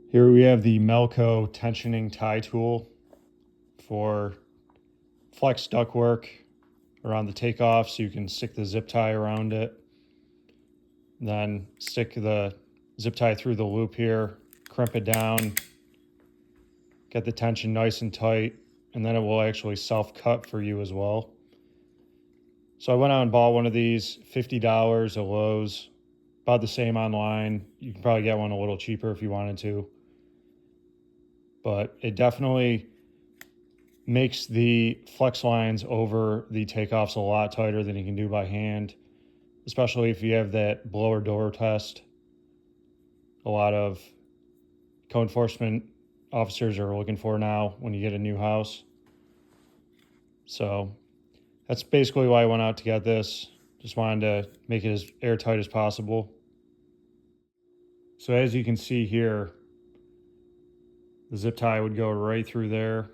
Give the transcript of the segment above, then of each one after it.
Here we have the Malco Tensioning Tool for flex ductwork around the takeoff, so you can stick the zip tie around it. Then stick the zip tie through the loop here, crimp it down, get the tension nice and tight, and then it will actually self-cut for you as well. So I went out and bought one of these, $50 at Lowe's, about the same online. You can probably get one a little cheaper if you wanted to. But it definitely makes the flex lines over the takeoffs a lot tighter than you can do by hand, especially if you have that blower door test. A lot of code enforcement officers are looking for now when you get a new house. So that's basically why I went out to get this. Just wanted to make it as airtight as possible. So as you can see here, the zip tie would go right through there.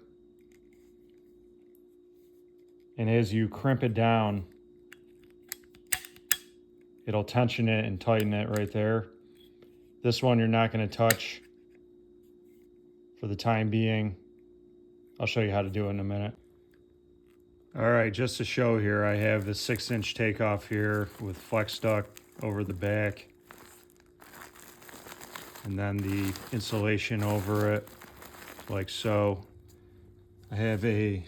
And as you crimp it down, it'll tension it and tighten it right there. This one you're not going to touch for the time being. I'll show you how to do it in a minute. All right, just to show here, I have the 6-inch takeoff here with flex duct over the back, and then the insulation over it, like so. I have a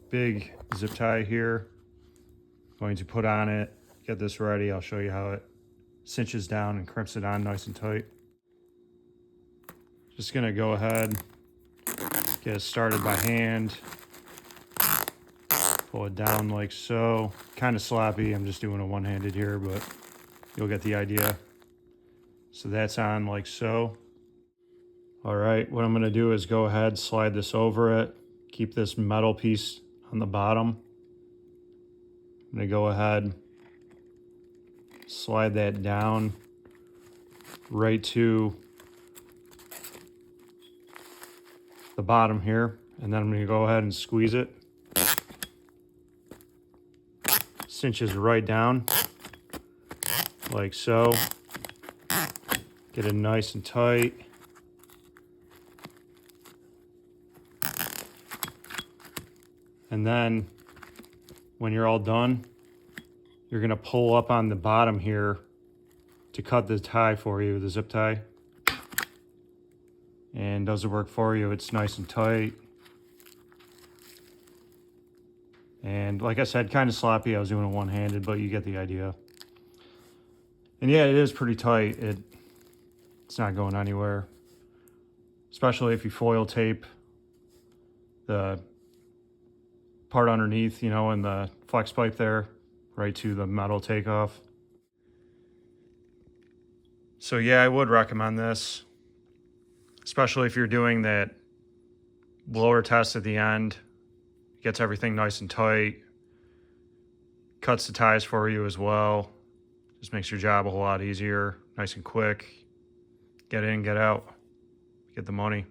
big zip tie here. Going to put on it, get this ready. I'll show you how it cinches down and crimps it on nice and tight. Just gonna go ahead, get it started by hand. Pull it down like so. Kind of sloppy, I'm just doing a one-handed here, but you'll get the idea. So that's on like so. All right, what I'm gonna do is go ahead, slide this over it, keep this metal piece on the bottom. I'm gonna go ahead, slide that down right to the bottom here, and then I'm gonna go ahead and squeeze it. Cinches right down like so. Get it nice and tight. And then when you're all done, you're gonna pull up on the bottom here to cut the tie for you, the zip tie. And does it work for you? It's nice and tight. And like I said, kind of sloppy. I was doing it one-handed, but you get the idea. And yeah, it is pretty tight. It's not going anywhere. Especially if you foil tape the part underneath, you know, and the flex pipe there, right to the metal takeoff. So yeah, I would recommend this, especially if you're doing that blower test at the end. Gets everything nice and tight, cuts the ties for you as well. Just makes your job a whole lot easier, nice and quick. Get in, get out, get the money.